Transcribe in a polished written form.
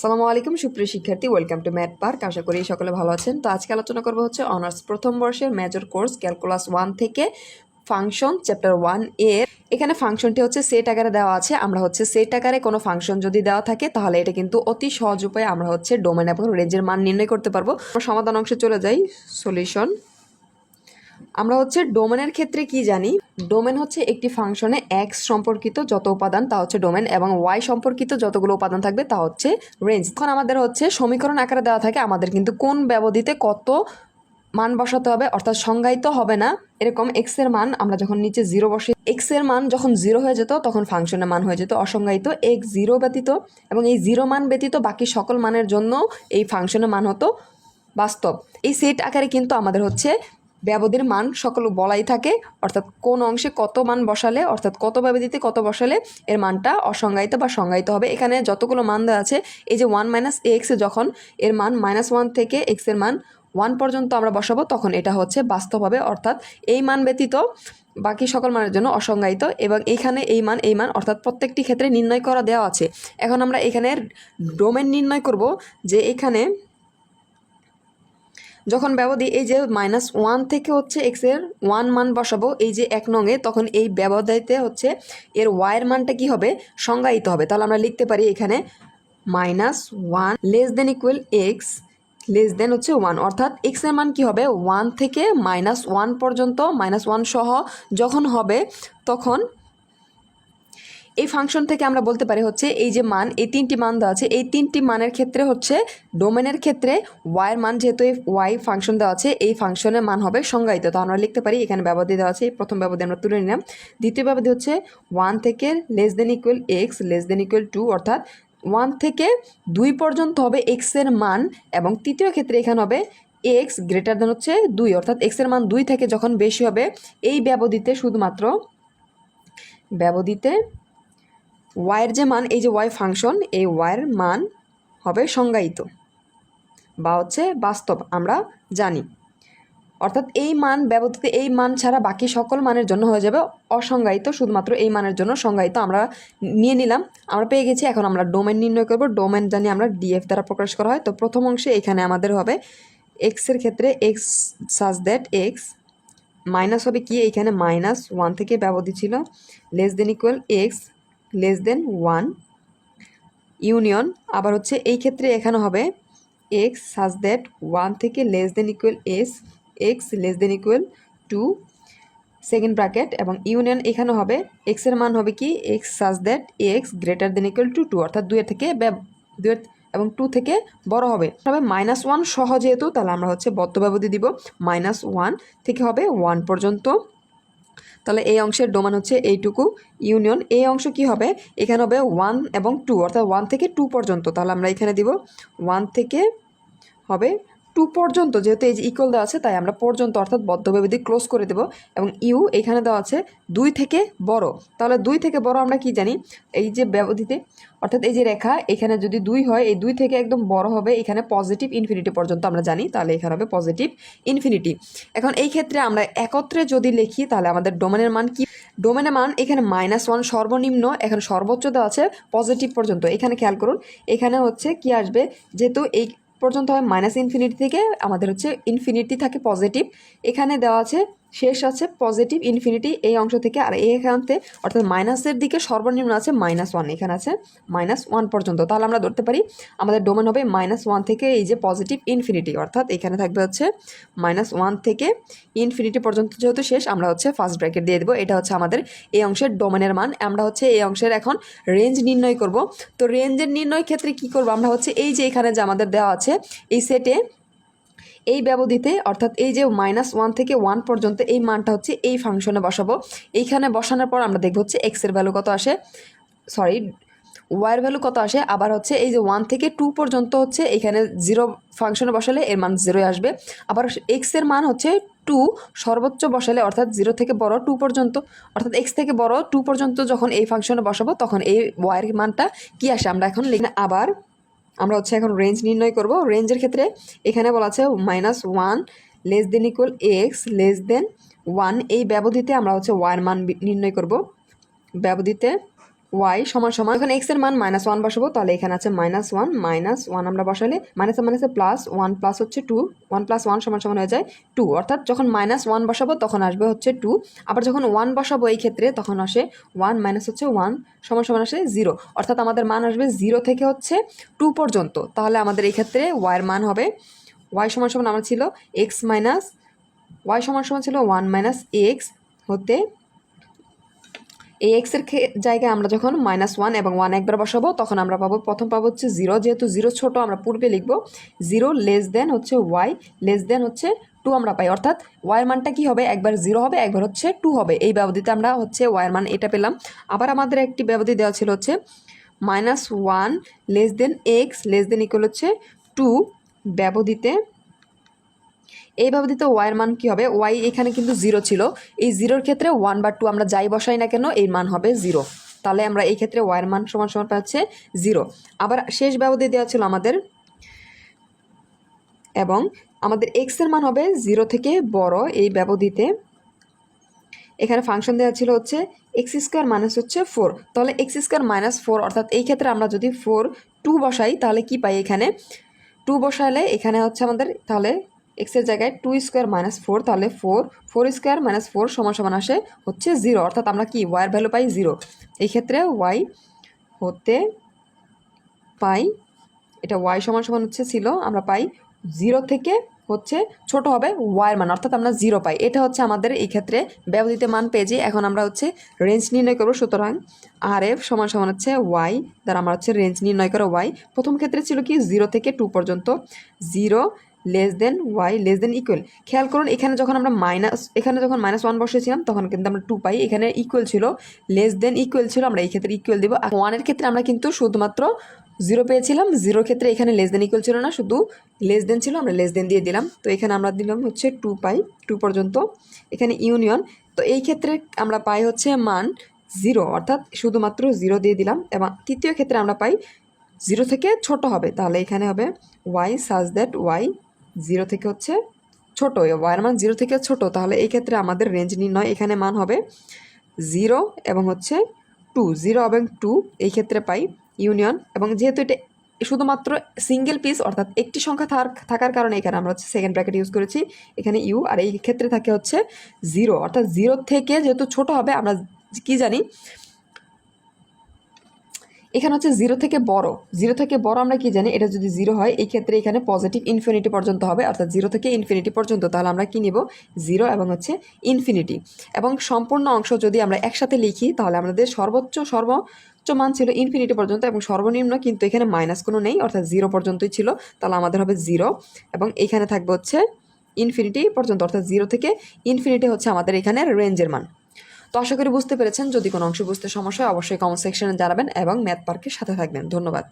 আসসালামু আলাইকুম সুপ্রিয় শিক্ষার্থী, ওয়েলকাম টু ম্যাথ পার্ক। আশা করি সকলে ভালো আছেন। তো আজকে আলোচনা করবো হচ্ছে অনার্স প্রথম বর্ষের মেজর কোর্স ক্যালকুলাস 1 থেকে ফাংশন চ্যাপ্টার 1 এর। এখানে ফাংশনটি হচ্ছে সেট আকারে দেওয়া আছে। আমরা হচ্ছে সেট আকারে কোনো ফাংশন যদি দেওয়া থাকে তাহলে এটা কিন্তু অতি সহজ উপায়ে আমরা হচ্ছে ডোমেন এবং রেঞ্জের মান নির্ণয় করতে পারবো। আমরা সমাধান অংশে চলে যাই। সলিউশন। আমরা হচ্ছে ডোমেনের ক্ষেত্রে কি জানি, ডোমেন হচ্ছে একটি ফাংশনে এক্স সম্পর্কিত যত উপাদান তা হচ্ছে ডোমেন এবং ওয়াই সম্পর্কিত যতগুলো উপাদান থাকবে তা হচ্ছে রেঞ্জ। তখন আমাদের হচ্ছে সমীকরণ আকারে দেওয়া থাকে, আমাদের কিন্তু কোন ব্যবধিতে কত মান বসাতে হবে, অর্থাৎ সংজ্ঞায়িত হবে না। এরকম এক্স এর মান আমরা যখন নিচে জিরো বসে, এক্স এর মান যখন জিরো হয়ে যেত তখন ফাংশনের মান হয়ে যেত অসংজ্ঞায়িত। এক্স জিরো ব্যতীত এবং এই জিরো মান ব্যতীত বাকি সকল মানের জন্য এই ফাংশনের মান হতো বাস্তব। এই সেট আকারে কিন্তু আমাদের হচ্ছে ব্যবধির মান সকল বলাই থাকে, অর্থাৎ কোন অংশে কত মান বসালে, অর্থাৎ কত ব্যবধিতে কত বসালে এর মানটা অসংজ্ঞায়িত বা সংজ্ঞায়িত হবে। এখানে যতগুলো মান দেওয়া আছে, এই যে 1 - x যখন এর মান -1 থেকে x এর মান 1 পর্যন্ত আমরা বসাবো তখন এটা হচ্ছে বাস্তব হবে, অর্থাৎ এই মান ব্যতীত বাকি সকল মানের জন্য অসংজ্ঞায়িত। এবং এইখানে এই মান অর্থাৎ প্রত্যেকটি ক্ষেত্রে নির্ণয় করা দেওয়া আছে। এখন আমরা এখানের ডোমেন নির্ণয় করব, যে এখানে যখন ব্যবধি এই যে -1 থেকে হচ্ছে এক্স এর 1 মান বসাবো এই যে 1 নঙে, তখন এই ব্যবধাইতে হচ্ছে এর ওয়াইয়ের মানটা কি হবে, সংজ্ঞায়িত হবে। তাহলে আমরা লিখতে পারি এখানে -1 <= x হচ্ছে 1, অর্থাৎ এক্স এর মান কি হবে 1 থেকে -1 পর্যন্ত, -1 সহ যখন হবে তখন এই ফাংশন থেকে আমরা বলতে পারি হচ্ছে এই যে মান, এই তিনটি মান দেওয়া আছে, এই তিনটি মানের ক্ষেত্রে হচ্ছে ডোমেনের ক্ষেত্রে ওয়াইয়ের মান, যেহেতু এই ওয়াই ফাংশন দেওয়া আছে এই ফাংশনের মান হবে সংজ্ঞায়িত। তো আমরা লিখতে পারি এখানে ব্যবধি দেওয়া আছে, প্রথম ব্যবধি আমরা তুলে নিলাম। দ্বিতীয় ব্যবধি হচ্ছে 1 থেকে <= x <= 2, অর্থাৎ 1 থেকে 2 পর্যন্ত হবে x এর মান, এবং তৃতীয় ক্ষেত্রে এখানে হবে x হচ্ছে 2, অর্থাৎ x এর মান 2 থেকে যখন বেশি হবে এই ব্যবধিতে শুধুমাত্র ব্যবধিতে ওয়াইয়ের যে মান, এই যে ওয়াই ফাংশন, এই ওয়াইয়ের মান হবে সংজ্ঞায়িত বা হচ্ছে বাস্তব আমরা জানি। অর্থাৎ এই মান ব্যবধিতে এই মান ছাড়া বাকি সকল মানের জন্য হয়ে যাবে অসংজ্ঞায়িত, শুধুমাত্র এই মানের জন্য সংজ্ঞায়িত আমরা নিয়ে নিলাম, আমরা পেয়ে গেছি। এখন আমরা ডোমেন নির্ণয় করব। ডোমেন জানি আমরা ডিএফ দ্বারা প্রকাশ করা হয়। তো প্রথম অংশে এখানে আমাদের হবে এক্স এর ক্ষেত্রে x such that x minus হবে কি, এইখানে -1 থেকে ব্যবধি ছিল <= x <1 ইউনিয়ন, আবার হচ্ছে এই ক্ষেত্রে এখানে হবে x সাচ দ্যাট 1 থেকে <= x <= 2 সেকেন্ড ব্র্যাকেট, এবং ইউনিয়ন এখানে হবে x এর মান হবে কি x সাচ দ্যাট x <= 2, অর্থাৎ 2 এর থেকে 2 এবং 2 থেকে বড় হবে। তবে -1 সহ যেহেতু, তাহলে আমরা হচ্ছে বদ্ধ ব্যবধি দিব, -1 থেকে হবে 1 পর্যন্ত। তাহলে এই অংশের ডোমেন হচ্ছে এইটুকু ইউনিয়ন। এই অংশ কি হবে, এখানে হবে 1 এবং 2, অর্থাৎ 1 থেকে 2 পর্যন্ত। তাহলে আমরা এখানে দিব 1 থেকে হবে 2 পর্যন্ত, যেহেতু এই যে ইকুয়াল দেওয়া আছে তাই আমরা পর্যন্ত অর্থাৎ বদ্ধ ব্যবধি ক্লোজ করে দেব। এবং ইউ এখানে দেওয়া আছে 2 থেকে বড়, তাহলে 2 থেকে বড় আমরা কি জানি, এই যে ব্যবধিতে অর্থাৎ এই যে রেখা এখানে যদি 2 হয়, এই 2 থেকে একদম বড় হবে এখানে পজিটিভ ইনফিনিটি পর্যন্ত আমরা জানি, তাহলে এখানে হবে পজিটিভ ইনফিনিটি। এখন এই ক্ষেত্রে আমরা একত্রে যদি লিখি তাহলে আমাদের ডোমেনের মান কি, ডোমেনের মান এখানে -1 সর্বনিম্ন, এখানে সর্বোচ্চ দেওয়া আছে পজিটিভ পর্যন্ত। এখানে খেয়াল করুন, এখানে হচ্ছে কি আসবে, যেহেতু এই পর্যন্ত হয় -ইনফিনিটি থেকে আমাদের হচ্ছে ইনফিনিটি থাকে পজিটিভ, এখানে দেওয়া আছে শেষ আছে পজিটিভ ইনফিনিটি এই অংশ থেকে, আর এইখানতে অর্থাৎ মাইনাসের দিকে সর্বনিম্ন আছে -1, এখানে আছে -1 পর্যন্ত। তাহলে আমরা ধরতে পারি আমাদের ডোমেন হবে -1 থেকে এই যে পজিটিভ ইনফিনিটি, অর্থাৎ এখানে থাকবে হচ্ছে -1 থেকে ইনফিনিটি পর্যন্ত, যেহেতু শেষ আমরা হচ্ছে ফার্স্ট ব্র্যাকেট দিয়ে দেবো। এটা হচ্ছে আমাদের এই অংশের ডোমেনের মান। আমরা হচ্ছে এই অংশের এখন রেঞ্জ নির্ণয় করব। তো রেঞ্জের নির্ণয় ক্ষেত্রে কি করব, আমরা হচ্ছে এই যে এখানে যে আমাদের দেওয়া আছে এই সেটে এই ব্যবধিতে, অর্থাৎ এই যে -1 থেকে 1 পর্যন্ত এই মানটা হচ্ছে এই ফাংশনে বসাবো। এইখানে বসানোর পর আমরা দেখব হচ্ছে এক্স এর ভ্যালু কত আসে, সরি ওয়াইয়ের ভ্যালু কত আসে। আবার হচ্ছে এই যে 1 থেকে 2 পর্যন্ত হচ্ছে এখানে 0 ফাংশনে বসালে এর মান 0 আসবে। আবার এক্স এর মান হচ্ছে 2 সর্বোচ্চ বসালে, অর্থাৎ 0 থেকে বড় 2 পর্যন্ত, অর্থাৎ এক্স থেকে বড় 2 পর্যন্ত যখন এই ফাংশনে বসাবো তখন এই ওয়াইয়ের মানটা কি আসে আমরা এখন লিখি। আবার আমরা হচ্ছে এখন রেঞ্জ নির্ণয় করব। রেঞ্জের ক্ষেত্রে এখানে বলা আছে -1 <= x <1 এই ব্যবধিতে আমরা হচ্ছে ওয়াইয়ের মান নির্ণয় করব। ব্যবধিতে ওয়াই সমান সমান, এখন এক্স এর মান -1 বসাবো, তাহলে এখানে আছে -1 আমরা বসালে মাইনাসে মাইনাসে প্লাস 1 প্লাস হচ্ছে 2, 1 + 1 সমান সমান হয়ে যায় 2, অর্থাৎ যখন -1 বসাবো তখন আসবে হচ্ছে 2, আবার যখন 1 বসাবো এই ক্ষেত্রে তখন আসে 1 মাইনাস হচ্ছে 1 সমান সমান আসে 0, অর্থাৎ আমাদের মান আসবে 0 থেকে হচ্ছে 2 পর্যন্ত। তাহলে আমাদের এই ক্ষেত্রে ওয়াইয়ের মান হবে ওয়াই সমান সমান আমার ছিল এক্স মাইনাস ওয়াই সমান সমান ছিল 1 - x হতে এই এক্সের জায়গায় আমরা যখন -1 এবং 1 একবার বসাবো তখন আমরা প্রথম পাবো হচ্ছে 0, যেহেতু 0 ছোট আমরা পূর্বে লিখবো 0 লেস দেন হচ্ছে ওয়াই লেস দেন হচ্ছে 2 আমরা পাই, অর্থাৎ ওয়াইয়ের মানটা কি হবে, একবার 0 হবে একবার হচ্ছে 2 হবে। এই ব্যবধিতে আমরা হচ্ছে ওয়াইয়ের মান এটা পেলাম। আবার আমাদের একটি ব্যবধি দেওয়া ছিল হচ্ছে -1 less than x less than equal হচ্ছে 2 ব্যবধিতে, এই ব্যবধিতে ওয়াইয়ের মান কী হবে, ওয়াই এখানে কিন্তু 0 ছিল, এই 0-র ক্ষেত্রে 1 বা 2 আমরা যাই বসাই না কেন এর মান হবে 0, তাহলে আমরা এই ক্ষেত্রে ওয়াইয়ের মান সমান সমান পাচ্ছে 0। আবার শেষ ব্যবধি দেওয়া ছিল আমাদের, এবং আমাদের এক্সের মান হবে 0 থেকে বড় এই ব্যবধিতে, এখানে ফাংশন দেওয়া ছিল হচ্ছে x² মাইনাস হচ্ছে 4, তাহলে x² -4, অর্থাৎ এই ক্ষেত্রে আমরা যদি 2 বসাই তাহলে কি পাই, এখানে 2 বসালে এখানে হচ্ছে আমাদের তাহলে এক্সের জায়গায় 2² - 4, তাহলে 4² - 4 সমান সমান আসে হচ্ছে 0, অর্থাৎ আমরা কি ওয়াইয়ের ভ্যালু পাই 0। এই ক্ষেত্রে ওয়াই হতে পাই, এটা ওয়াই সমান সমান হচ্ছে ছিল, আমরা পাই 0 থেকে হচ্ছে ছোট হবে ওয়াইয়ের মান, অর্থাৎ আমরা 0 পাই। এটা হচ্ছে আমাদের এই ক্ষেত্রে ব্যবহৃত মান পেয়েছি। এখন আমরা হচ্ছে রেঞ্জ নির্ণয় করবো, সুতরাং আর এফ সমান সমান হচ্ছে ওয়াই দ্বারা আমরা হচ্ছে রেঞ্জ নির্ণয় করো ওয়াই। প্রথম ক্ষেত্রে ছিল কি 0 থেকে 2 পর্যন্ত, 0 less than Y less than equal. খেয়াল করুন এখানে যখন আমরা এখানে যখন -1 বসেছিলাম তখন কিন্তু আমরা 2 পাই, এখানে ইকুয়াল ছিল, লেস দেন ইকুয়াল ছিল, আমরা এই ক্ষেত্রে ইকুয়াল দিব। 1-এর ক্ষেত্রে আমরা কিন্তু শুধুমাত্র 0 পেয়েছিলাম, 0-র ক্ষেত্রে এখানে লেস দেন ইকুয়াল ছিল না, শুধু লেস দেন ছিল, আমরা লেস দেন দিয়ে দিলাম, তো এখানে আমরা দিলাম হচ্ছে 2 পাই, 2 পর্যন্ত এখানে ইউনিয়ন, তো এই ক্ষেত্রে আমরা পাই হচ্ছে মান 0, অর্থাৎ শুধুমাত্র 0 দিয়ে দিলাম। এবং তৃতীয় ক্ষেত্রে আমরা পাই 0 থেকে ছোট হবে, তাহলে এখানে হবে ওয়াই সাজ দ্যাট ওয়াই 0 থেকে হচ্ছে ছোট, ওয়াইয়ের মান 0 থেকে ছোট, তাহলে এই ক্ষেত্রে আমাদের রেঞ্জ নির্ণয়, এখানে মান হবে 0 এবং হচ্ছে 2, 0 এবং 2 এই ক্ষেত্রে পাই ইউনিয়ন। এবং যেহেতু এটা শুধুমাত্র সিঙ্গেল পিস, অর্থাৎ একটি সংখ্যা থাকার কারণে এখানে আমরা হচ্ছে সেকেন্ড ব্র্যাকেট ইউজ করেছি, এখানে ইউ, আর এই ক্ষেত্রে থাকে হচ্ছে 0, অর্থাৎ 0 থেকে যেহেতু ছোট হবে, আমরা কি জানি এখানে হচ্ছে 0 থেকে বড়, 0 থেকে বড় আমরা কি জানি, এটা যদি 0 হয় এই ক্ষেত্রে এখানে পজিটিভ ইনফিনিটি পর্যন্ত হবে, অর্থাৎ 0 থেকে ইনফিনিটি পর্যন্ত, তাহলে আমরা কি নিব 0 এবং হচ্ছে ইনফিনিটি। এবং সম্পূর্ণ অংশ যদি আমরা একসাথে লিখি তাহলে আমাদের সর্বোচ্চ মান ছিল ইনফিনিটি পর্যন্ত, এবং সর্বনিম্ন কিন্তু এখানে মাইনাস কোনো নেই, অর্থাৎ 0 পর্যন্তই ছিল, তাহলে আমাদের হবে 0 এবং এখানে থাকবে হচ্ছে ইনফিনিটি পর্যন্ত, অর্থাৎ 0 থেকে ইনফিনিটি হচ্ছে আমাদের এখানে রেঞ্জের মান। তো আশা করি বুঝতে পেরেছেন। যদি কোনো অংশ বুঝতে সমস্যা হয় অবশ্যই কমেন্ট সেকশনে জানাবেন এবং ম্যাথ পার্কের সাথে থাকবেন। ধন্যবাদ।